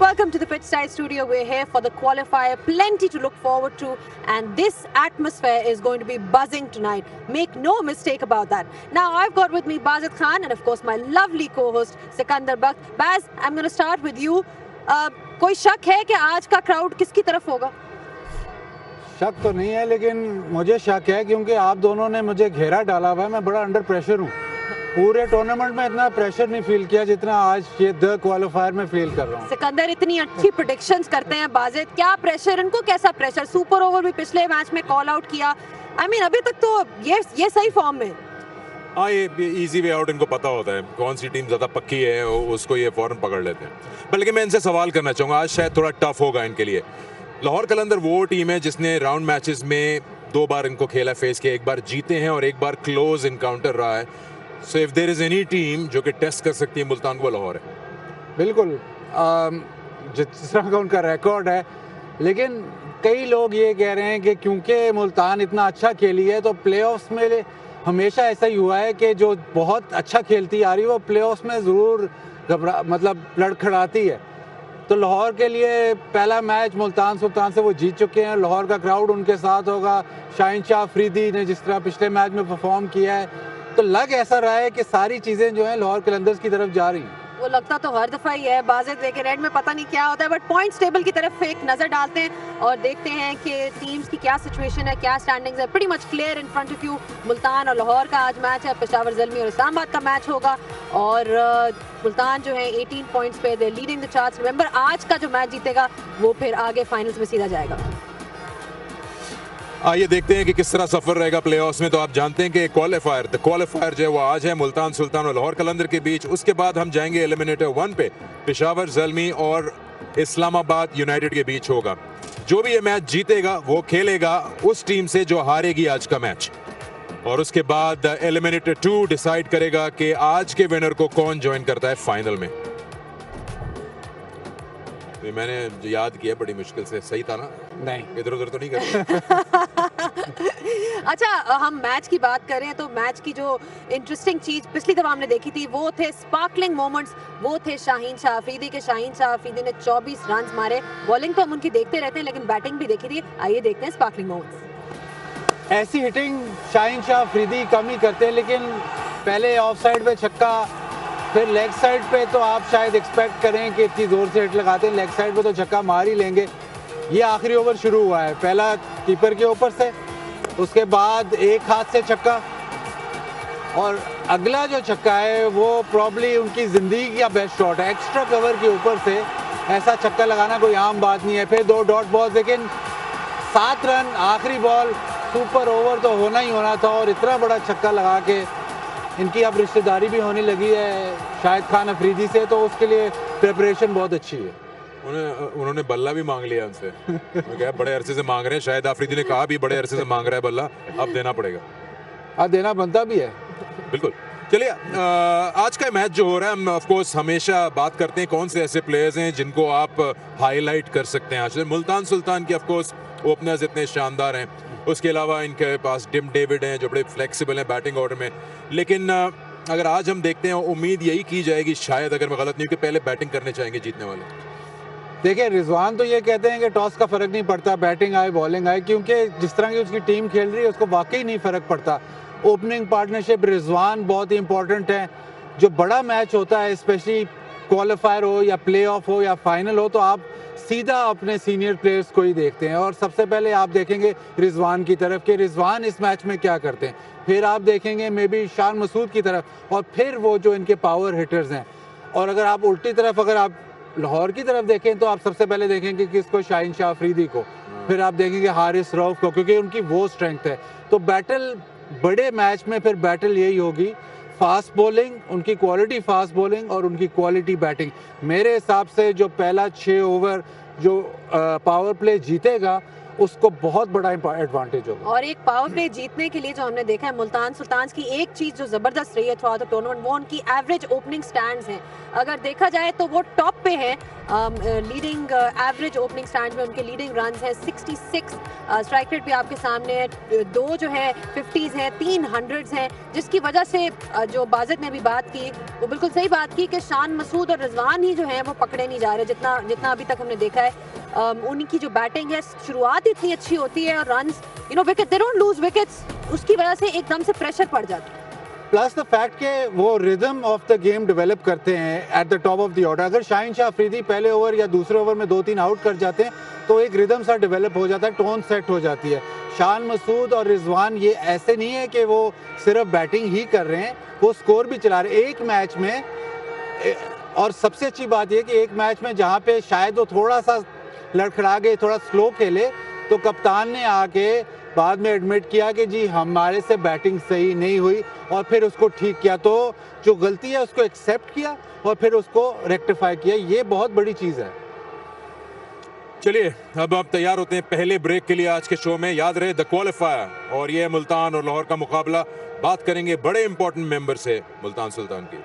Welcome to the Pitchside Studio. We're here for the qualifier, plenty to look forward to, and this atmosphere is going to be buzzing tonight. Make no mistake about that. Now, I've got with me Bazid Khan and of course my lovely co-host Sikandar Bakht. Baz, I'm going to start with you. कोई शक है कि आज का crowd किसकी तरफ होगा? शक तो नहीं है, लेकिन मुझे शक है क्योंकि आप दोनों ने मुझे घेरा डाला हुआ है। मैं बड़ा अंडर प्रेशर हूँ। पूरे टूर्नामेंट में इतना प्रेशर नहीं फील किया जितना आज ये द क्वालिफायर में फील कर रहा हूँ। सिकंदर इतनी अच्छी प्रेडिक्शंस करते हैं बाजिद, क्या प्रेशर इनको? कैसा प्रेशर? सुपर ओवर भी पिछले मैच में कॉल आउट किया। अभी तक तो ये सही फॉर्म में। हाँ, ये इजी वे आउट इनको पता होता है, कौन सी टीम ज़्यादा पक्की है उसको ये फौरन पकड़ लेते हैं। बल्कि मैं इनसे सवाल करना चाहूँगा, आज शायद थोड़ा टफ होगा इनके लिए। लाहौर कलंदर वो टीम है जिसने राउंड मैचेस में 2 बार इनको खेला फेस किया, एक बार जीते हैं और एक बार क्लोज इनकाउंटर रहा है। So if there is any team जो कि टेस्ट कर सकती है मुल्तान को, लाहौर है। बिल्कुल, जिस तरह का उनका रिकॉर्ड है, लेकिन कई लोग ये कह रहे हैं कि क्योंकि मुल्तान इतना अच्छा खेली है तो प्लेऑफ्स में हमेशा ऐसा ही हुआ है कि जो बहुत अच्छा खेलती आ रही है वो प्लेऑफ्स में ज़रूर लड़खड़ाती है। तो लाहौर के लिए पहला मैच मुल्तान सुल्तान से वो जीत चुके हैं। लाहौर का क्राउड उनके साथ होगा। शाहीन शाह अफरीदी ने जिस तरह पिछले मैच में परफॉर्म किया है, तो लग ऐसा रहा है कि सारी चीज़ें जो हैं लाहौर कलंदर्स की तरफ जा रही हैं। वो लगता तो हर दफा ही है बाजिद, लेकिन रेड में पता नहीं क्या होता है। बट पॉइंट्स टेबल की तरफ एक नजर डालते हैं और देखते हैं कि टीम्स की क्या सिचुएशन है, क्या स्टैंडिंग्स है। Pretty much clear in front of you. Multan और लाहौर का आज मैच है, पेशावर ज़ल्मी और इस्लामाबाद का मैच होगा और मुल्तान जो है 18 पॉइंट्स पे, दे लीडिंग द चार्ट्स। रिमेंबर, आज का जो मैच जीतेगा वो फिर आगे फाइनल्स में सीधा जाएगा। आइए देखते हैं कि किस तरह सफर रहेगा प्लेऑफ्स में। तो आप जानते हैं कि क्वालिफायर जो है वो आज है मुल्तान सुल्तान और लाहौर कलंदर के बीच। उसके बाद हम जाएंगे एलिमिनेटर 1 पे, पेशावर ज़ल्मी और इस्लामाबाद यूनाइटेड के बीच होगा। जो भी ये मैच जीतेगा वो खेलेगा उस टीम से जो हारेगी आज का मैच, और उसके बाद एलिमिनेटर 2 डिसाइड करेगा कि आज के विनर को कौन ज्वाइन करता है फाइनल में। तो मैंने याद किया बड़ी मुश्किल से, सही था ना? नहीं, इधर उधर तो नहीं कर। अच्छा, हम मैच की बात करें तो मैच की जो इंटरेस्टिंग चीज पिछली दफा हमने देखी थी वो थे स्पार्कलिंग मोमेंट्स, वो थे शाहीन शाह अफरीदी के। शाहीन शाह अफरीदी ने 24 रन मारे। बॉलिंग तो हम उनकी देखते रहते हैं, लेकिन बैटिंग भी देखी थी। आइए देखते हैं स्पार्कलिंग मोमेंट्स। ऐसी हिटिंग शाहीन शाह अफरीदी कम ही करते हैं, लेकिन पहले ऑफ साइड पे छक्का, फिर लेग साइड पे तो आप शायद एक्सपेक्ट करें कि इतनी ज़ोर से हिट लगाते हैं, लेग साइड पे तो छक्का मार ही लेंगे। ये आखिरी ओवर शुरू हुआ है, पहला कीपर के ऊपर से, उसके बाद एक हाथ से छक्का, और अगला जो छक्का है वो प्रॉब्ली उनकी ज़िंदगी का बेस्ट शॉट है। एक्स्ट्रा कवर के ऊपर से ऐसा छक्का लगाना कोई आम बात नहीं है। फिर 2 डॉट बॉल, लेकिन 7 रन, आखिरी बॉल, सुपर ओवर तो होना ही होना था, और इतना बड़ा छक्का लगा के इनकी अब रिश्तेदारी भी होने लगी है शाहिद खान अफरीदी से, तो उसके लिए प्रिपरेशन बहुत अच्छी है। उन्होंने बल्ला भी मांग लिया उनसे। क्या बड़े अरसे से मांग रहे हैं, शायद अफरीदी ने कहा भी बड़े अरसे से मांग रहा है बल्ला, अब देना पड़ेगा। अब देना बनता भी है। बिल्कुल। चलिए, आज का मैच जो हो रहा है, हम ऑफ कोर्स हमेशा बात करते हैं कौन से ऐसे प्लेयर्स हैं जिनको आप हाईलाइट कर सकते हैं। आज मुल्तान सुल्तान की ऑफ कोर्स ओपनर्स इतने शानदार हैं, उसके अलावा इनके पास टिम डेविड हैं जो बड़े फ्लेक्सिबल हैं बैटिंग ऑर्डर में। लेकिन अगर आज हम देखते हैं, उम्मीद यही की जाएगी शायद, अगर मैं गलत नहीं हूँ, कि पहले बैटिंग करने चाहेंगे जीतने वाले। देखिए, रिजवान तो ये कहते हैं कि टॉस का फ़र्क नहीं पड़ता, बैटिंग आए बॉलिंग आए, क्योंकि जिस तरह की उसकी टीम खेल रही है उसको वाकई नहीं फ़र्क पड़ता। ओपनिंग पार्टनरशिप रिजवान बहुत ही इंपॉर्टेंट है। जो बड़ा मैच होता है, स्पेशली क्वालिफायर हो या प्ले ऑफ हो या फाइनल हो, तो आप सीधा अपने सीनियर प्लेयर्स को ही देखते हैं, और सबसे पहले आप देखेंगे रिजवान की तरफ कि रिजवान इस मैच में क्या करते हैं। फिर आप देखेंगे मे बी शान मसूद की तरफ, और फिर वो जो इनके पावर हिटर्स हैं। और अगर आप उल्टी तरफ, अगर आप लाहौर की तरफ देखें तो आप सबसे पहले देखेंगे किसको, शाहीन शाह अफरीदी को, फिर आप देखेंगे हारिस रऊफ को, क्योंकि उनकी वो स्ट्रेंथ है। तो बैटल बड़े मैच में फिर बैटल यही होगी, फास्ट बॉलिंग, उनकी क्वालिटी फास्ट बॉलिंग और उनकी क्वालिटी बैटिंग। मेरे हिसाब से जो पहला 6 ओवर जो पावर प्ले जीतेगा उसको बहुत बड़ा एडवांटेज होगा। और एक पावर प्ले जीतने के लिए जो हमने देखा है मुल्तान सुल्तान्स की एक चीज़ जो ज़बरदस्त रही है थ्रू आउट द टूर्नामेंट, वो उनकी एवरेज ओपनिंग स्टैंड्स हैं। अगर देखा जाए तो वो टॉप पे है, लीडिंग एवरेज ओपनिंग स्टैंड में उनके लीडिंग रन है 66, स्ट्राइक रेट भी आपके सामने है, 2 जो है 50s हैं, 3 100s हैं, जिसकी वजह से जो बाजिद ने भी बात की वो बिल्कुल सही बात की कि शान मसूद और रिजवान ही जो है वो पकड़े नहीं जा रहे जितना अभी तक हमने देखा है। उनकी जो बैटिंग है शुरुआत इतनी अच्छी होती है और runs wicket they don't lose wickets, उसकी वजह से एकदम से प्रेशर पड़ जाता है। प्लस द फैक्ट के वो rhythm of the game develop करते हैं at the top of the order. अगर शाहीन शाह अफरीदी पहले ओवर या दूसरे ओवर में 2-3 आउट कर जाते हैं तो एक रिदम सा डेवलप हो जाता है, टोन सेट हो जाती है। शान मसूद और रिजवान ये ऐसे नहीं है कि वो सिर्फ बैटिंग ही कर रहे हैं, वो स्कोर भी चला रहे हैं एक मैच में। और सबसे अच्छी बात यह कि एक मैच में जहाँ पे शायद वो थोड़ा सा लड़खड़ा गए, थोड़ा स्लो खेले, तो कप्तान ने आके बाद में एडमिट किया कि जी हमारे से बैटिंग सही नहीं हुई और फिर उसको ठीक किया। तो जो गलती है उसको एक्सेप्ट किया और फिर उसको रेक्टिफाई किया, ये बहुत बड़ी चीज़ है। चलिए अब आप तैयार होते हैं पहले ब्रेक के लिए आज के शो में। याद रहे द क्वालिफायर और ये मुल्तान और लाहौर का मुकाबला। बात करेंगे बड़े इंपॉर्टेंट मेंबर से मुल्तान सुल्तान की।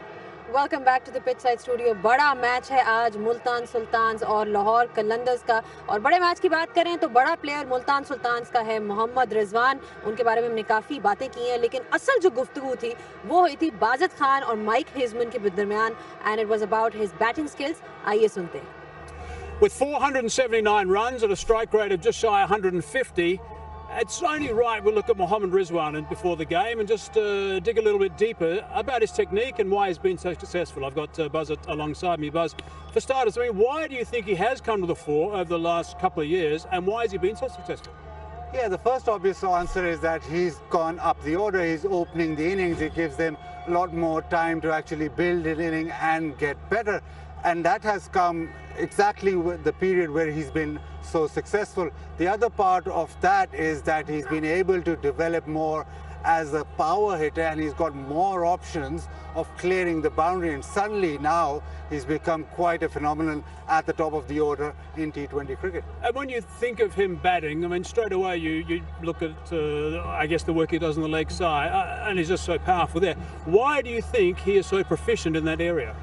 Welcome back to the pitch side studio. बड़ा मैच है आज मुल्तान सुल्तान्स और लाहौर कलंदर्स का, और बड़े मैच की बात करें तो बड़ा प्लेयर मुल्तान सुल्तान्स का है मोहम्मद रिजवान। उनके बारे में हमने काफ़ी बातें की हैं, लेकिन असल जो गुफ्तगू थी वो हुई थी बाजिद खान और माइक हेजमन के दरमियान, and it was about his batting skills. आइए सुनते हैं। With 479 runs at a strike rate of just shy 150, it's only right we'll look at Mohammad Rizwan before the game and just dig a little bit deeper about his technique and why he's been so successful. I've got Buzz alongside me. Buzz, for starters, I mean, why do you think he has come to the fore over the last couple of years, and why has he been so successful? Yeah, the first obvious answer is that he's gone up the order. He's opening the innings. It gives them a lot more time to actually build an inning and get better. And that has come exactly with the period where he's been so successful. The other part of that is that he's been able to develop more as a power hitter, and he's got more options of clearing the boundary, and suddenly now he's become quite a phenomenon at the top of the order in T20 cricket. And when you think of him batting, I mean, straight away you look at, I guess, the work he does on the leg side, and he's just so powerful there. Why do you think he is so proficient in that area?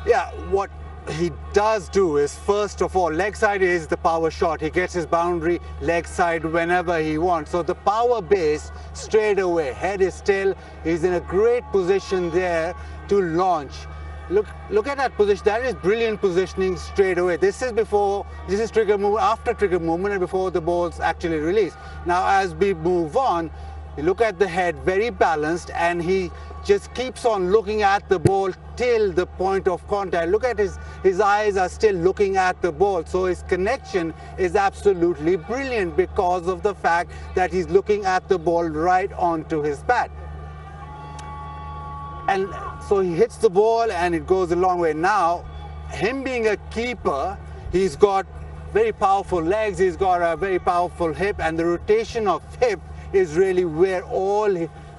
Yeah, what he does do is, first of all, leg side is the power shot. He gets his boundary leg side whenever he wants. So the power base straight away, head is still, he's in a great position there to launch. Look at that position. That is brilliant positioning straight away. This is trigger movement, after trigger movement, and before the ball's actually released. Now as we move on, you look at the head, very balanced, and he just keeps on looking at the ball till the point of contact. Look at his eyes are still looking at the ball. So his connection is absolutely brilliant because of the fact that he's looking at the ball right onto his bat. And so he hits the ball and it goes a long way. Now, him being a keeper, he's got very powerful legs, he's got a very powerful hip, and the rotation of hip is really where all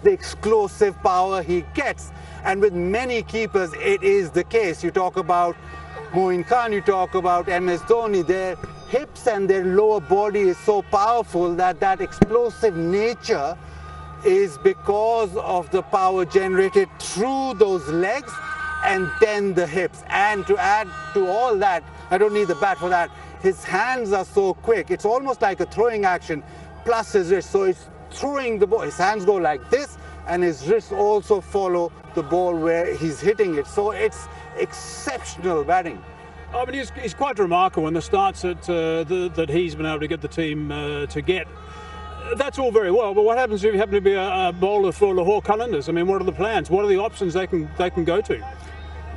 the explosive power he gets. And with many keepers, it is the case. You talk about Moin Khan, you talk about MS Dhoni, their hips and their lower body is so powerful that that explosive nature is because of the power generated through those legs and then the hips. And to add to all that, I don't need the bat for that, his hands are so quick. It's almost like a throwing action plus his wrist. So it's throwing the ball, his hands go like this and his wrists also follow the ball where he's hitting it. So it's exceptional batting. I mean, he's quite remarkable in the starts that he's been able to get the team to get. That's all very well, but what happens if you happen to be a bowler for Lahore Qalandars? I mean, what are the plans? What are the options they can go to?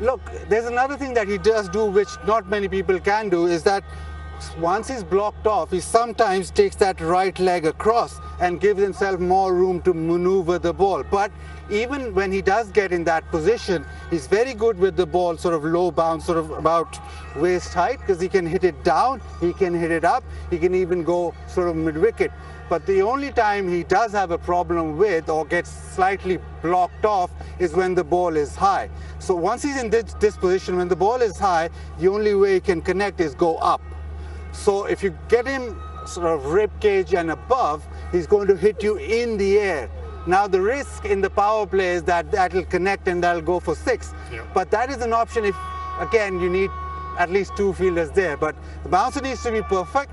Look, there's another thing that he does do which not many people can do, is that once he's blocked off, he sometimes takes that right leg across and gives himself more room to maneuver the ball. But even when he does get in that position, he's very good with the ball, sort of low bounce, sort of about waist height, because he can hit it down, he can hit it up, he can even go sort of mid-wicket. But the only time he does have a problem with or gets slightly blocked off is when the ball is high. So once he's in this position, when the ball is high, the only way he can connect is go up. So if you get him sort of rib cage and above, he's going to hit you in the air. Now the risk in the power play is that will connect and that'll go for 6. Yeah. But that is an option if, again, you need at least 2 fielders there. But the bouncer needs to be perfect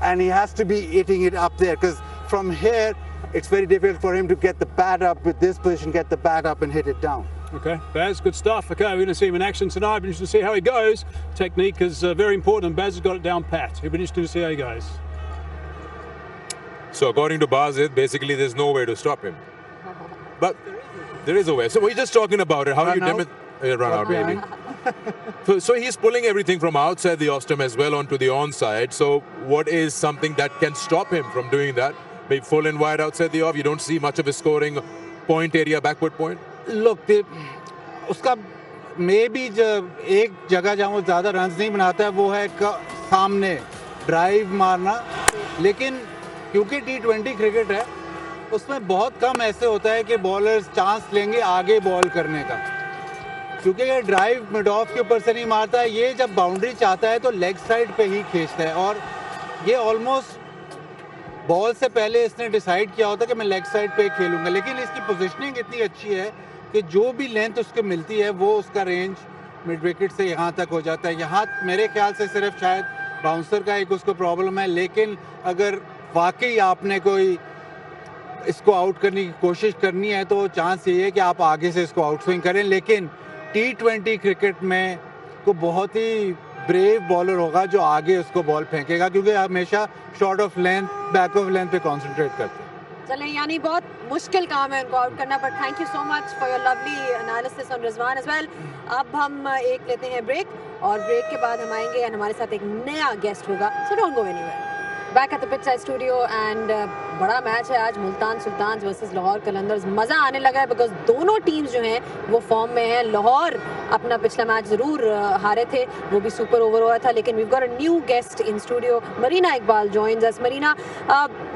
and he has to be hitting it up there, because from here it's very difficult for him to get the bat up with this position, get the bat up and hit it down. Okay, Baz, good stuff. Okay, we're going to see him in action tonight. Be interested to see how he goes. Technique is very important, and Baz has got it down pat. It'll be interesting to see how he goes. So according to Bazid, basically there's no way to stop him. But there is a way. So we're just talking about it. How do you run out, baby. So he's pulling everything from outside the off-stump as well onto the onside. So what is something that can stop him from doing that? Maybe full and wide outside the off. You don't see much of his scoring point area, backward point. Look, उसका maybe एक जगह जहाँ वो ज़्यादा runs नहीं बनाता है वो है सामने ड्राइव मारना, लेकिन क्योंकि T20 क्रिकेट है उसमें बहुत कम ऐसे होता है कि बॉलर्स चांस लेंगे आगे बॉल करने का, क्योंकि ये ड्राइव मिड ऑफ के ऊपर से नहीं मारता है, ये जब बाउंड्री चाहता है तो लेग साइड पे ही खींचता है, और ये ऑलमोस्ट बॉल से पहले इसने डिसाइड किया होता है कि मैं लेग साइड पे खेलूंगा, लेकिन इसकी पोजीशनिंग इतनी अच्छी है कि जो भी लेंथ उसको मिलती है वो उसका रेंज मिड विकेट से यहाँ तक हो जाता है। यहाँ मेरे ख्याल से सिर्फ शायद बाउंसर का एक उसको प्रॉब्लम है, लेकिन अगर वाकई आपने कोई इसको आउट करने की कोशिश करनी है तो चांस ये है कि आप आगे से इसको आउट स्विंग करें, लेकिन T20 क्रिकेट में को बहुत ही ब्रेव बॉलर होगा जो आगे उसको बॉल फेंकेगा, क्योंकि हमेशा short of length, back of length पे कंसंट्रेट करते हैं। चलें, यानी बहुत मुश्किल काम है उनको आउट करना, but thank you so much for your lovely analysis on Rizwan as well. अब हम एक लेते हैं ब्रेक, और ब्रेक के बाद हम आएंगे एंड हमारे साथ एक नया गेस्ट होगा, so don't go anywhere. Back at the pitch side studio and बड़ा मैच है आज, मुल्तान सुल्तान वर्सेस लाहौर कलंदर्स। मज़ा आने लगा है बिकॉज दोनों टीम्स जो हैं वो फॉर्म में हैं। लाहौर अपना पिछला मैच ज़रूर हारे थे, वो भी सुपर ओवर हुआ था, लेकिन we've got a new guest in studio, Marina Iqbal joins us. Marina,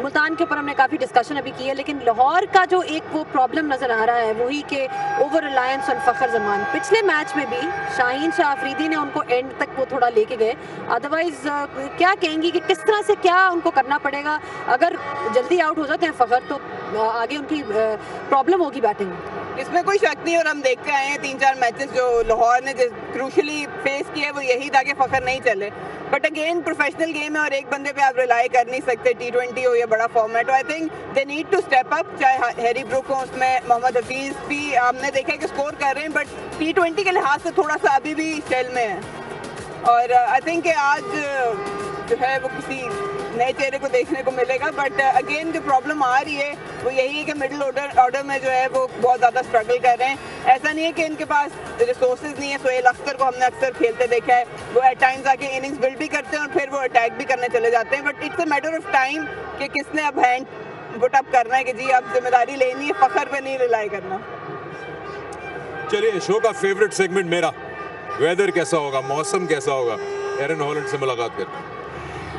Multan के ऊपर हमने काफ़ी डिस्कशन अभी की है, लेकिन लाहौर का जो एक वो प्रॉब्लम नज़र आ रहा है वही कि over reliance on Fakhar Zaman. पिछले मैच में भी शाहीन शाह अफरीदी ने उनको एंड तक वो थोड़ा लेके गए, अदरवाइज क्या कहेंगी कि किस तरह से क्या उनको करना पड़ेगा? अगर जल्दी आउट हो जाते हैं फ़खर तो आगे उनकी प्रॉब्लम होगी बैटिंग, इसमें कोई शक नहीं। और हम देखते आए हैं 3-4 मैचेस जो लाहौर ने क्रूशली फेस किए वो यही था कि फ़खर नहीं चले, बट अगेन प्रोफेशनल गेम है और एक बंदे पे आप रिलाई कर नहीं सकते, T20 हो या बड़ा फॉर्मेट हो। I think they need to step up, चाहे हैरी ब्रुक हो, उसमें मोहम्मद हफीज़ भी हमने देखा है कि स्कोर कर रहे हैं, बट T20 के लिहाज से थोड़ा सा अभी भी स्टेल में है। और आई थिंक आज जो है वो किसी नए चेहरे को देखने को मिलेगा, बट अगेन जो प्रॉब्लम आ रही है वो यही है कि मिडिल ऑर्डर में जो है वो बहुत ज़्यादा स्ट्रगल कर रहे हैं। ऐसा नहीं है कि इनके पास रिसोर्सेज नहीं है। सोहेल अख्तर को हमने अक्सर खेलते देखा है, वो एट टाइम्स आके इनिंग्स बिल्ड भी करते हैं और फिर वो अटैक भी करने चले जाते हैं, but it's a matter of time कि किसने अब हैंड पुट अप करना है कि जी अब जिम्मेदारी लेनी है, फ़खर पे नहीं रिलाई करना। चलिए, शो का फेवरेट सेगमेंट मेरा, वेदर कैसा होगा, मौसम कैसा होगा, एरन हॉलैंड से मुलाकात करते हैं।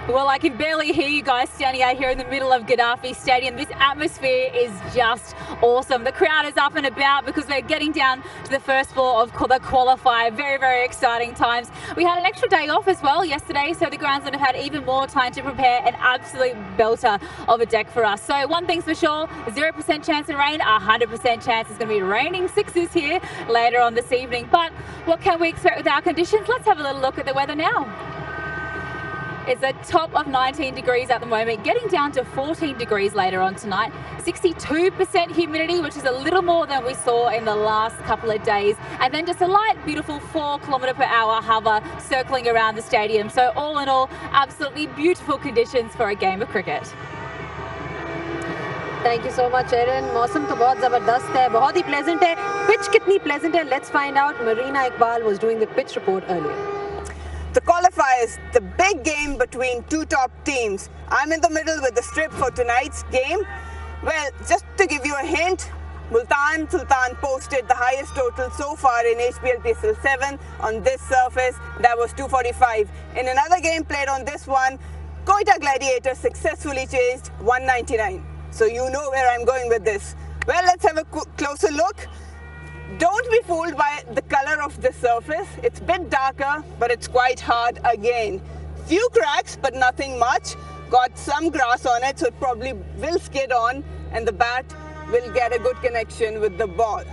Well, I can barely hear you guys standing out here in the middle of Gaddafi Stadium. This atmosphere is just awesome. The crowd is up and about because we're getting down to the first ball of the qualifier. Very, very exciting times. We had an extra day off as well yesterday, so the groundsmen have had even more time to prepare an absolute belter of a deck for us. So one thing's for sure, 0% chance of rain, 100% chance it's going to be raining sixes here later on this evening. But what can we expect with our conditions? Let's have a little look at the weather now. It's a top of 19 degrees at the moment, getting down to 14 degrees later on tonight. 62% humidity, which is a little more than we saw in the last couple of days. And then just a light, beautiful 4km/h hover circling around the stadium. So all in all, absolutely beautiful conditions for a game of cricket. Thank you so much Aaron. मौसम तो बहुत ज़बरदस्त है, बहुत ही pleasant है। Pitch कितनी pleasant है, let's find out. Marina Iqbal was doing the pitch report earlier. The qualifiers, the big game between two top teams. I'm in the middle with the strip for tonight's game. Well, just to give you a hint, Multan Sultan posted the highest total so far in HBL PSL 7 on this surface. That was 245. In another game played on this one, Quetta Gladiators successfully chased 199. So you know where I'm going with this. Well, let's have a closer look. Don't be fooled by the color of the surface. It's a bit darker, but it's quite hard again. Few cracks, but nothing much. got some grass on it, so it probably will skid on, and the bat will get a good connection with the ball.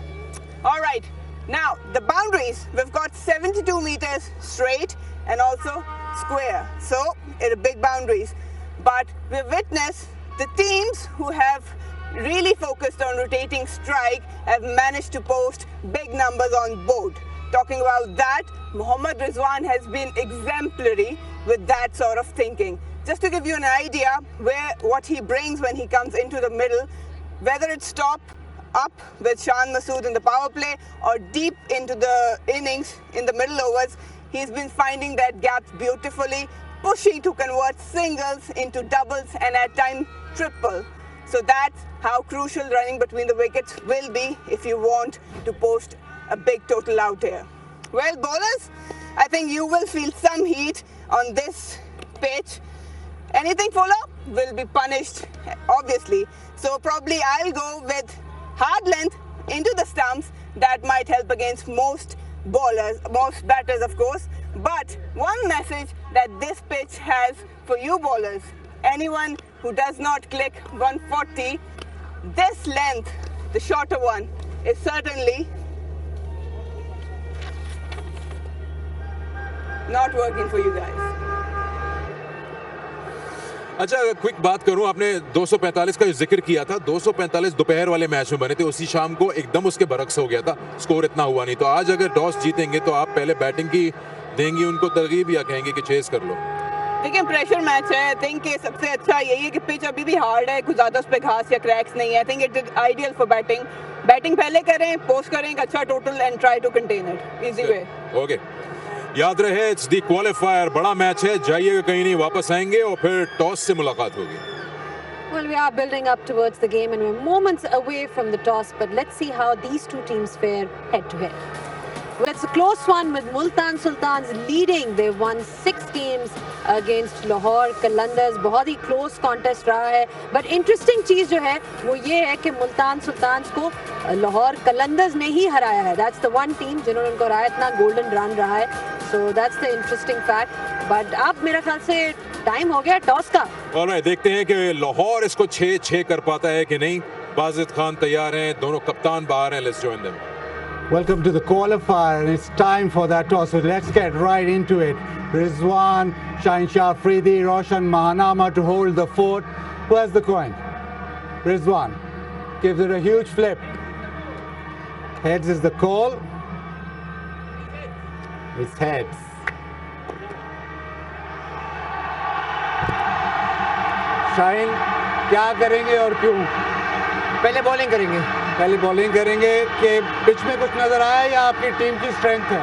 All right, now the boundaries, we've got 72 meters straight and also square, so it's big boundaries. But we've witnessed the teams who have really focused on rotating strike have managed to post big numbers on board. Talking about that, Mohammad Rizwan has been exemplary with that sort of thinking. Just to give you an idea what he brings when he comes into the middle, whether it's top up with Shan Masood in the power play or deep into the innings in the middle overs, he's been finding that gap beautifully, pushing to convert singles into doubles and at times triple. So that's how crucial running between the wickets will be if you want to post a big total out here. Well, bowlers, I think you will feel some heat on this pitch. Anything fuller will be punished, obviously. So probably I'll go with hard length into the stumps. That might help against most bowlers, most batters, of course. But one message that this pitch has for you bowlers, anyone who does not click 140, this length, the shorter one, is certainly not working for you guys. अच्छा, quick बात करूं, आपने 245 का जिक्र किया था, 245 दोपहर वाले मैच में बने थे, उसी शाम को एकदम उसके बरक्स हो गया था, स्कोर इतना हुआ नहीं। तो आज अगर टॉस जीतेंगे तो आप पहले बैटिंग की देंगी उनको तरगीब या कहेंगे कि चेस कर लो? देखिए, प्रेशर मैच है। आई थिंक सबसे अच्छा यही है कि पिच अभी भी हार्ड है, कुछ ज्यादा उस पर घास या क्रैक्स नहीं है। I think it is ideal for batting. Batting पहले करें, पोस्ट करें एक अच्छा total and try to contain it, easy way. Okay, याद रहे इट्स दी क्वालिफायर, बड़ा मैच है, जाइएगा कहीं नहीं, वापस आएंगे और फिर टॉस से मुलाकात होगी। Well, we are building up towards the game and we're moments away from the toss, but let's see how these two teams fare head to head. Well, it's a close one with Multan Sultans leading. They've won 6 games against Lahore Qalandars. बहुत ही close contest रहा है. But interesting चीज़ जो है वो ये है कि Multan sultans को लाहौर कलंदर्स ने ही हराया है. That's the one team जिन्होंने उनको हराया, इतना golden run रहा है. So that's the interesting fact. But अब मेरा ख्याल से टाइम हो गया टॉस का. Alright, देखते हैं कि लाहौर इसको 6-6 कर पाता है कि नहीं. बाजिद खान तैयार हैं, दोनों कप्तान बाहर हैं. Let's join them. Welcome to the qualifier, and it's time for that toss. So let's get right into it. Rizwan, Shaheen Shah Afridi, Roshan Mahanama to hold the fort. Who has the coin? Rizwan gives it a huge flip. Heads is the call. It's heads. Shaheen, क्या करेंगे और क्यों? पहले bowling करेंगे। पहले bowling करेंगे कि pitch में कुछ नजर आया या आपकी टीम की स्ट्रेंथ है?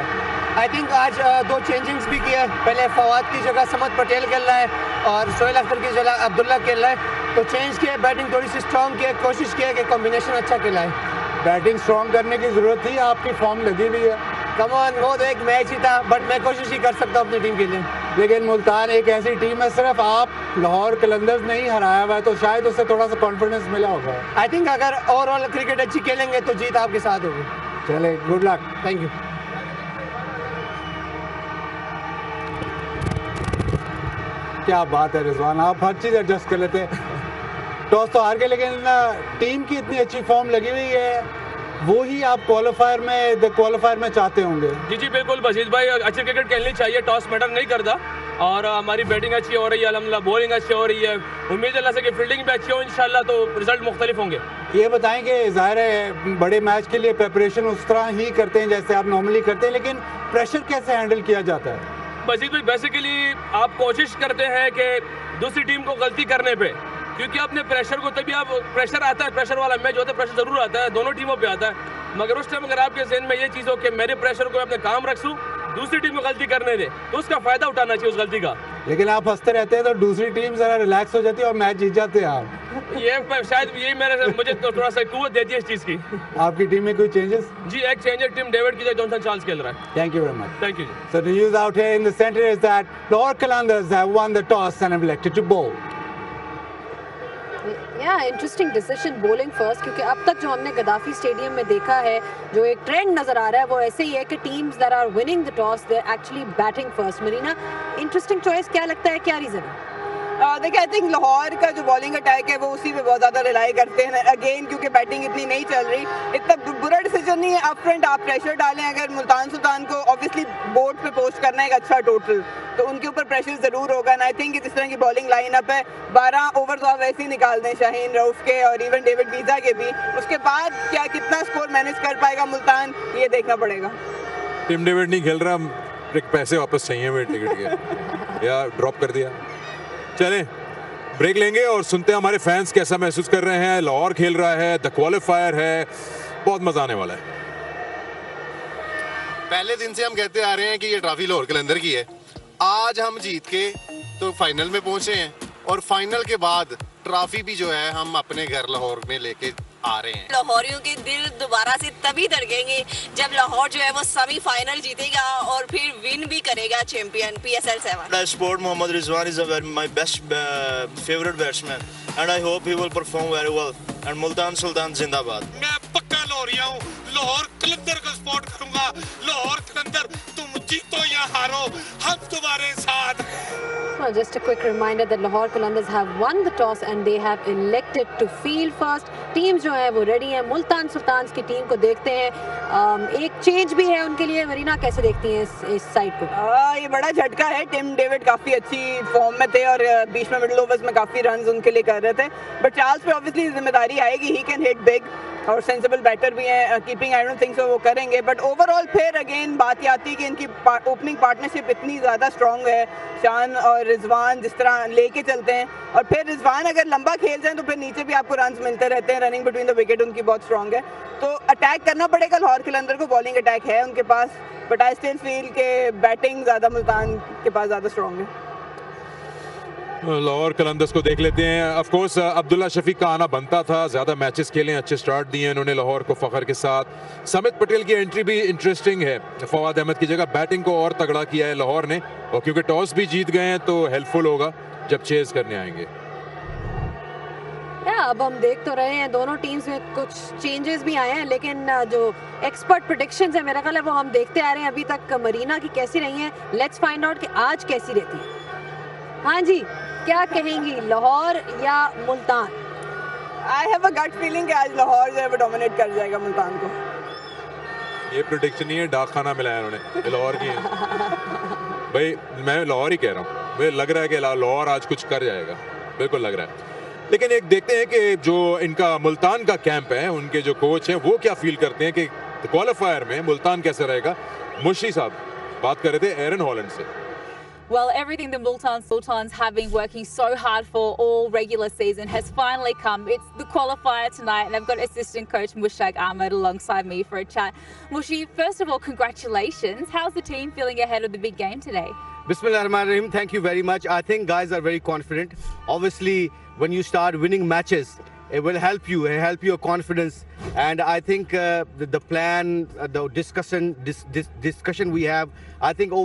आई थिंक आज 2 चेंजिंग्स भी किया। पहले फवाद की जगह समद पटेल खेल रहा है और सोहेल अख्तर की जगह अब्दुल्ला खेल रहा है, तो चेंज किया, बैटिंग थोड़ी सी स्ट्रॉन्ग की, कोशिश किया कि कॉम्बिनेशन अच्छा खेला है। बैटिंग स्ट्रॉन्ग करने की जरूरत थी, आपकी फॉर्म लगी हुई है। कम ऑन, वो तो एक मैच ही था, बट मैं कोशिश ही कर सकता हूँ अपनी टीम के लिए। लेकिन मुल्तान एक ऐसी टीम है, सिर्फ आप लाहौर कलंदर्स नहीं हराया हुआ है, तो शायद उससे थोड़ा सा कॉन्फिडेंस मिला होगा। आई थिंक अगर ओवरऑल क्रिकेट अच्छी खेलेंगे तो जीत आपके साथ होगी। चले, गुड लक। Thank you. क्या बात है रिजवान, आप हर चीज़ एडजस्ट कर लेते हैं। टॉस तो हार गए, लेकिन टीम की इतनी अच्छी फॉर्म लगी हुई है, वो ही आप क्वालिफायर में चाहते होंगे। जी जी बिल्कुल बशीर भाई, अच्छी क्रिकेट खेलनी चाहिए, टॉस मैटर नहीं करता, और हमारी बैटिंग अच्छी हो रही है अल्हम्दुलिल्लाह, बॉलिंग अच्छी हो रही है, उम्मीद है अल्लाह से कि फील्डिंग भी अच्छी हो इंशाल्लाह, तो रिजल्ट मुख्तलिफ होंगे। ये बताएं कि ज़ाहिर है बड़े मैच के लिए प्रिपरेशन उस तरह ही करते हैं जैसे आप नॉर्मली करते हैं, लेकिन प्रेशर कैसे हैंडल किया जाता है? बशीर भाई, बेसिकली आप कोशिश करते हैं कि दूसरी टीम को गलती करने पे, क्योंकि अपने प्रेशर को, तभी आप प्रेशर आता है, प्रेशर वाला मैच होता है, प्रेशर जरूर आता है, दोनों टीमों पे आता है, मगर उस टाइम अगर आपके ज़हन में ये चीज़ हो कि मेरे प्रेशर को अपने काम रखूँ, दूसरी टीम को गलती करने दे, तो उसका फायदा उठाना चाहिए उस गलती का। लेकिन आप हंसते रहते हैं तो दूसरी टीम जरा रिलैक्स हो जाती है और मैच जीत जाते हैं आप। ये शायद यही मुझे तो थोड़ा सा कुव्वत देती है इस चीज़ की। आपकी टीम में कोई चेंजेस? जी, एक चेंजर टीम डेविड की जगह जॉनसन चार्ल्स खेल रहा है। Thank you very much. Thank you. So the news out here in the center is that Lahore Qalandars have won the toss and have elected to bowl. Interesting decision bowling first, क्योंकि अब तक जो हमने Gaddafi stadium में देखा है, जो एक ट्रेंड नजर आ रहा है वो ऐसे ही है कि teams that are winning the toss they actually batting first. Marina, interesting choice, क्या लगता है, क्या रीजन है? देखिए आई थिंक लाहौर का जो बॉलिंग अटैक है वो उसी पे बहुत ज़्यादा रिलाई करते हैं अगेन, क्योंकि बैटिंग इतनी नहीं चल रही। इतना बुरा डिसीजन नहीं है, अप फ्रंट आप प्रेशर डालें। अगर मुल्तान सुल्तान को ऑब्वियसली बोर्ड पे पोस्ट करना है एक अच्छा टोटल, तो उनके ऊपर प्रेशर ज़रूर होगा। एंड आई थिंक जिस तरह की बॉलिंग लाइनअप है, 12 ओवर तो आप वैसे ही निकाल दें शाहीन रऊफ के और इवन डेविड वीज़ा के भी। उसके बाद क्या कितना स्कोर मैनेज कर पाएगा मुल्तान, ये देखना पड़ेगा। टिम डेविड नहीं खेल रहा, पैसे वापस चाहिए मेरे टिकट के, या ड्रॉप कर दिया। चलें ब्रेक लेंगे और सुनते हैं हमारे फैंस कैसा महसूस कर रहे हैं। लाहौर खेल रहा है, द क्वालिफायर है, बहुत मजा आने वाला है। पहले दिन से हम कहते आ रहे हैं कि ये ट्रॉफी लाहौर कलंदर की है। आज हम जीत के तो फाइनल में पहुंचे हैं और फाइनल के बाद ट्रॉफी भी जो है हम अपने घर लाहौर में लेके आ रहे हैं। लाहौरियों के दिल दोबारा से तभी धड़केंगे जब लाहौर जो है वो सेमीफाइनल जीतेगा और फिर विन भी करेगा champion PSL 7। I support Mohammad Rizwan is my best favorite batsman and I hope he will perform very well and Multan Sultan जिंदाबाद। मैं पक्का लाहौरिया हूँ, लाहौर कलंदर को सपोर्ट करूंगा। लाहौर कलंदर तुम जीतो या हारो, हम तुम्हारे साथ। Well, just a quick reminder that Lahore Qalandars have won the toss and they have elected to field first. Team जो है वो रेडी है। मुल्तान सुल्तान्स की टीम को देखते हैं, एक चेंज भी है उनके लिए। मरीना कैसे देखती हैं इस साइड को? ये बड़ा झटका है। टिम डेविड काफी अच्छी फॉर्म में थे और बीच में मिडिल ओवर्स में काफी रन्स उनके लिए कर रहे थे, बट चार्ल्स पे ऑब्वियसली जिम्मेदारी आएगी। ही कैन हिट बिग और सेंसिबल बैटर भी हैं। Keeping I don't think so वो करेंगे, बट ओवरऑल फिर अगेन बात ये आती है कि इनकी ओपनिंग पार्टनरशिप इतनी ज़्यादा स्ट्रॉन्ग है। शान और रिजवान जिस तरह लेके चलते हैं, और फिर रिजवान अगर लंबा खेल जाए तो फिर नीचे भी आपको रन्स मिलते रहते हैं। रनिंग बिटवीन द विकेट उनकी बहुत स्ट्रॉन्ग है, तो अटैक करना पड़ेगा लाहौर कलंदर को। बॉलिंग अटैक है उनके पास, बट आई स्टिल फील के बैटिंग ज़्यादा मुल्तान के पास ज़्यादा स्ट्रॉन्ग है। लाहौर कलंदर्स को देख लेते हैं। ऑफ कोर्स अब्दुल्ला शफीक का आना बनता था, ज़्यादा मैचेस खेले, अच्छे स्टार्ट दिए इन्होंने लाहौर को फ़ख्र के साथ। समित पटेल की एंट्री भी इंटरेस्टिंग है, फवाद अहमद की जगह बैटिंग को और तगड़ा किया है लाहौर ने, और क्योंकि टॉस भी जीत गए हैं तो हेल्पफुल होगा जब चेज करने आएंगे। अब हम देख तो रहे हैं दोनों टीम्स में कुछ चेंजेस भी आए हैं, लेकिन जो एक्सपर्ट प्रेडिक्शंस है मेरा ख्याल है वो हम देखते आ रहे हैं अभी तक। मरीना की कैसी रही है, लेट्स फाइंड आउट कि आज कैसी रहती है। हाँ जी, क्या कहेंगी, लाहौर या Multan? I have a gut feeling कि आज लाहौर जो है वो डोमिनेट कर जाएगा मुल्तान को। ये प्रेडिक्शन नहीं है, डाक खाना मिलाया उन्होंने, लाहौर की है। भाई मैं लाहौर ही कह रहा हूँ, मुझे लग रहा है कि लाहौर आज कुछ कर जाएगा, बिल्कुल लग रहा है। लेकिन एक देखते हैं कि जो इनका मुल्तान का कैंप है, उनके जो कोच हैं वो क्या फील करते हैं कि क्वालिफायर में मुल्तान कैसे रहेगा। मुशी साहब बात कर रहे थे एरन हॉलैंड से। Well, everything the Multan Sultans have been working so hard for all regular season has finally come. It's the qualifier tonight, and I've got assistant coach Mushtaq Ahmed alongside me for a chat. Mushi, first of all, congratulations. How's the team feeling ahead of the big game today? Bismillahirrahmanirrahim. Thank you very much. I think guys are very confident. Obviously, when you start winning matches, it will help you, your confidence. And I think the plan, the discussion we have, I think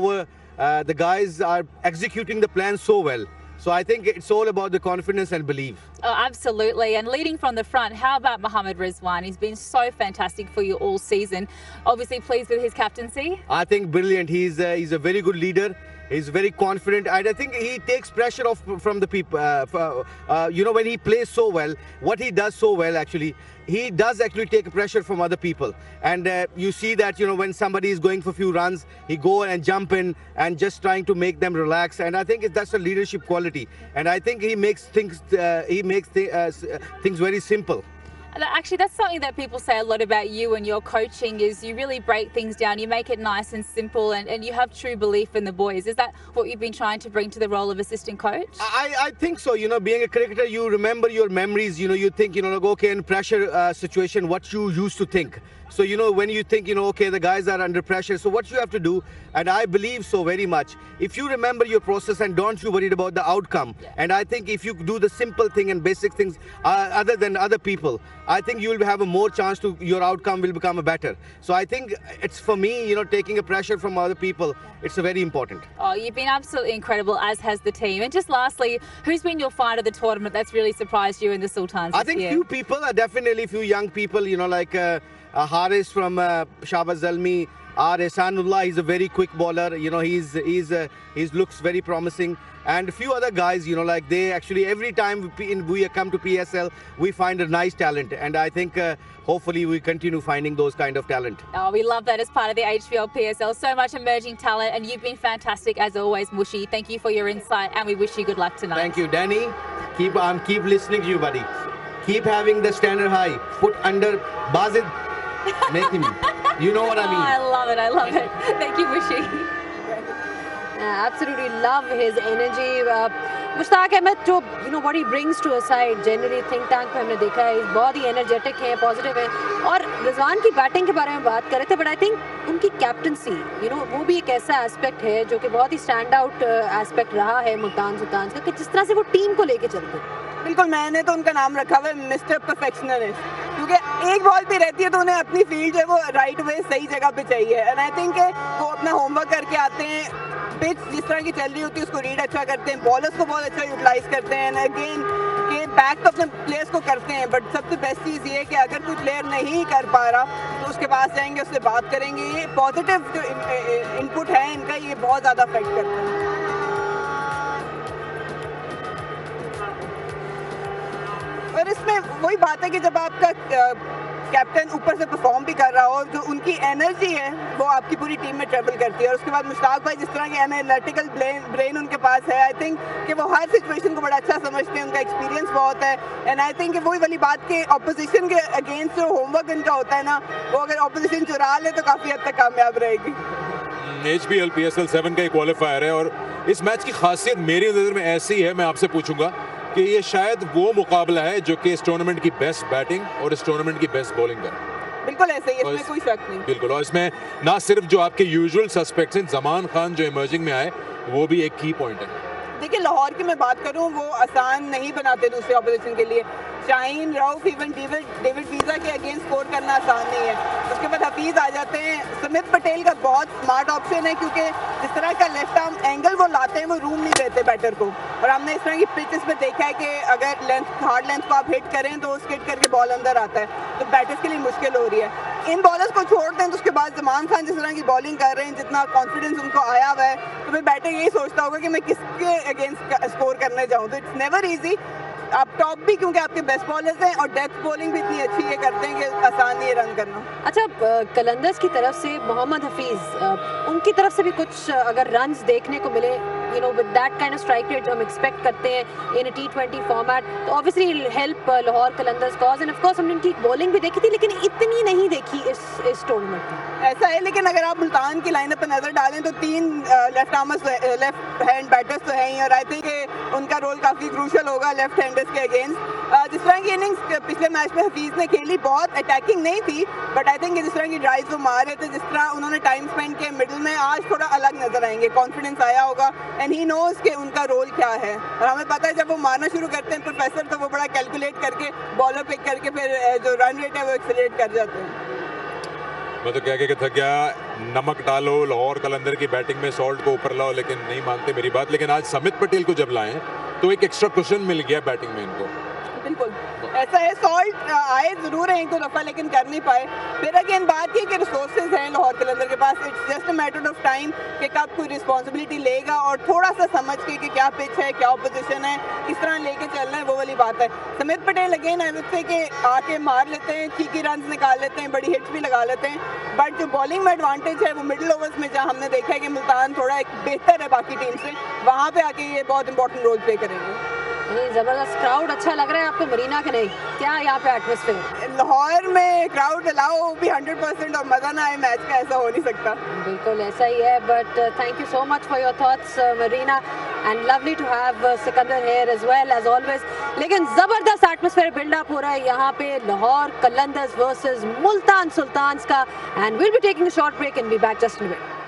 the guys are executing the plan so well. So I think it's all about the confidence and belief. Oh, absolutely. And leading from the front, how about Mohammad Rizwan? He's been so fantastic for you all season. Obviously pleased with his captaincy. I think brilliant. He's a very good leader. He's very confident, and I think he takes pressure off from the people. When he plays so well, what he does so well actually, he does actually take pressure from other people. And you see that, when somebody is going for a few runs, he go and jump in and just trying to make them relax. And I think that's a leadership quality. And I think he makes things very simple. Actually, that's something that people say a lot about you and your coaching is you really break things down, you make it nice and simple, and you have true belief in the boys. Is that what you've been trying to bring to the role of assistant coach? I think so. Being a cricketer, you remember your memories. You think, okay, in pressure situation, what you used to think. So, when you think, okay, the guys are under pressure, so what you have to do, and I believe so very much, if you remember your process and don't you worried about the outcome, and I think if you do the simple thing and basic things other than other people, I think you will have a more chance to, your outcome will become a better. So I think it's for me, taking a pressure from other people, it's a very important. Oh, you've been absolutely incredible, as has the team. And just lastly, who's been your find of the tournament that's really surprised you in the Sultans I think this year? few people, definitely few young people, like Haris from Shahbaz Zalmi, Ehsanullah, he's a very quick bowler. You know, he looks very promising. And a few other guys, you know, like they actually every time we come to PSL, we find a nice talent. And I think hopefully we continue finding those kind of talent. Oh, we love that as part of the HBL PSL. So much emerging talent, and you've been fantastic as always, Mushi. Thank you for your insight, and we wish you good luck tonight. Thank you, Danny. Keep listening to you, buddy. Keep having the standard high. Put under Bazid. Make him. You know what I mean. I love it. I love it. Thank you, Mushi. Absolutely love his energy. Mushtaq Ahmed जो what he brings to a side, generally think tank पे हमने देखा है, बहुत ही energetic है, positive है. और रिजवान की बैटिंग के बारे में बात कर रहे थे, but I think उनकी कैप्टनसी वो भी एक ऐसा एस्पेक्ट है जो कि बहुत ही स्टैंड आउट एस्पेक्ट रहा है मुल्तान सुल्तान का, कि जिस तरह से वो टीम को लेके चलते हैं. बिल्कुल, मैंने तो उनका नाम रखा हुआ है मिस्टर परफेक्शनलिस्ट, क्योंकि एक बॉल भी रहती है तो उन्हें अपनी फील्ड जो है वो राइट वे सही जगह पे चाहिए. एंड आई थिंक वो अपना होमवर्क करके आते हैं, पिच जिस तरह की चल रही होती है उसको रीड अच्छा करते हैं, बॉलर्स को बहुत अच्छा यूटिलाइज करते हैं, अगेन के बैक तो अपने प्लेयर्स को करते हैं. बट सबसे बेस्ट चीज़ ये है कि अगर कोई प्लेयर नहीं कर पा रहा तो उसके पास जाएंगे, उससे बात करेंगे. ये पॉजिटिव जो इनपुट है इनका, ये बहुत ज़्यादा अफेक्ट करता है. और इसमें वही बात है कि जब आपका कैप्टन ऊपर से परफॉर्म भी कर रहा हो, जो उनकी एनर्जी है वो आपकी पूरी टीम में ट्रेवल करती है. और उसके बाद मुश्ताक भाई जिस तरह के एनालिटिकल ब्रेन उनके पास है, आई थिंक कि वो हर सिचुएशन को बड़ा अच्छा समझते हैं, उनका एक्सपीरियंस बहुत है. एंड आई थिंक वही वाली बात कि ऑपोजिशन के अगेंस्ट जो होमवर्क इनका होता है ना, वो अगर ऑपोजिशन चुरा ले तो काफ़ी हद तक कामयाब रहेगी. HBL PSL 7 का एक क्वालिफायर है, और इस मैच की खासियत मेरी नज़र में ऐसी है, मैं आपसे पूछूंगा कि ये शायद वो मुकाबला है जो कि इस टूर्नामेंट की बेस्ट बैटिंग और इस टूर्नामेंट की बेस्ट बॉलिंग है. बिल्कुल ऐसे ही, इसमें कोई शक नहीं. बिल्कुल, और इसमें ना सिर्फ जो आपके यूजुअल सस्पेक्ट्स हैं, जमान खान जो इमर्जिंग में आए, वो भी एक की पॉइंट है. देखिए, लाहौर की मैं बात करूं, वो आसान नहीं बनाते दूसरे ऑपोजिशन के लिए. Shaheen, Rauf, even David visa के अगेंस्ट स्कोर करना आसान नहीं है. उसके बाद हफीज आ जाते हैं. सुमित पटेल का बहुत स्मार्ट ऑप्शन है, क्योंकि जिस तरह का लेफ्ट आर्म एंगल वो लाते हैं वो रूम नहीं देते बैटर को. और हमने इस तरह की पिचेस में देखा है कि अगर हार्ड लेंथ को आप हिट करें तो वो स्किड करके बॉल अंदर आता है, तो बैटर्स के लिए मुश्किल हो रही है. इन बॉलर्स को छोड़ दें तो उसके बाद जमान खान जिस तरह की बॉलिंग कर रहे हैं, जितना कॉन्फिडेंस उनको आया हुआ है, तो फिर बैटर यही सोचता होगा कि मैं किसके अगेंस्ट स्कोर करने जाऊँ. तो इट्स नेवर ईजी. आप टॉप भी क्योंकि आपके बेस्ट बॉलर्स हैं, और डेथ बॉलिंग भी इतनी अच्छी है करते हैं कि आसान नहीं है रन करना. अच्छा, कलंदर्स की तरफ से मोहम्मद हफीज, उनकी तरफ से भी कुछ अगर रन्स देखने को मिले, with that kind of strike rate जो हम एक्सपेक्ट करते हैं इन अ T20 फॉर्मेट, तो obviously help Lahore Qalandars cause. End of course हमने उनकी बॉलिंग भी देखी थी, लेकिन इतनी नहीं देखी इस टूर्नामेंट में. ऐसा है, लेकिन अगर आप मुल्तान की लाइनअप पर नजर डालें तो 3 लेफ्ट हैंड बैटर्स तो हैं ही, और आई थिंक उनका रोल काफी क्रूशल होगा लेफ्ट हैंडर्स के अगेंस्ट. जिस तरह की इनिंग्स पिछले मैच में हफीज ने खेली, बहुत अटैकिंग नहीं थी, बट आई थिंक जिस तरह की ड्राइव वो मार रहे थे, जिस तरह उन्होंने टाइम स्पेंड किया मिडिल में, आज थोड़ा अलग नजर आएंगे. कॉन्फिडेंस आया होगा, एंड ही नोज कि उनका रोल क्या है. और हमें पता है जब वो मारना शुरू करते हैं प्रोफेसर, तो वो बड़ा कैलकुलेट करके बॉलर पिक करके फिर जो रन रेट है वो एक्सेलरेट कर जाते हैं. मैं तो कह के थक गया, नमक डालो, लाहौर कलंदर की बैटिंग में सॉल्ट को ऊपर लाओ, लेकिन नहीं मानते मेरी बात. लेकिन आज समित पटेल को जब लाएं तो एक एक्स्ट्रा कुशन मिल गया बैटिंग में इनको. बिल्कुल ऐसा है, सॉल्ट आए जरूर है एक दो दफा, लेकिन कर नहीं पाए. फिर अगेन बात ये कि रिसोर्सेज हैं लाहौर कलंदर के पास. It's just a matter of time कि कब कोई रिस्पॉन्सिबिलिटी लेगा और थोड़ा सा समझ के कि क्या पिच है, क्या पोजीशन है, किस तरह लेके चलना है, वो वाली बात है. Samit Patel again I would say कि आके मार लेते हैं, चीकी रन निकाल लेते हैं, बड़ी हिट्स भी लगा लेते हैं, बट जो बॉलिंग में एडवांटेज है वो मिडिल ओवर्स में, जहाँ हमने देखा है कि मुल्तान थोड़ा एक बेहतर है बाकी टीम से, वहाँ पे आके ये बहुत इंपॉर्टेंट रोल प्ले करेंगे. जबरदस्त क्राउड अच्छा लग रहा है आपको मरीना के? नहीं, क्या यहाँ पे एटमॉस्फेयर? लाहौर में क्राउड अलाउ भी 100% और मजा ना आए मैच का, ऐसा हो नहीं सकता. बिल्कुल ऐसा ही है, but thank you so much for your thoughts Marina, and lovely to have Sikandar here as well as always. लेकिन जबरदस्त एटमॉस्फेयर बिल्डअप हो रहा है यहाँ पे लाहौर कलंदर्स वर्सेस मुल्तान सुल्तान्स का, and will be taking a short break and be back just in a minute.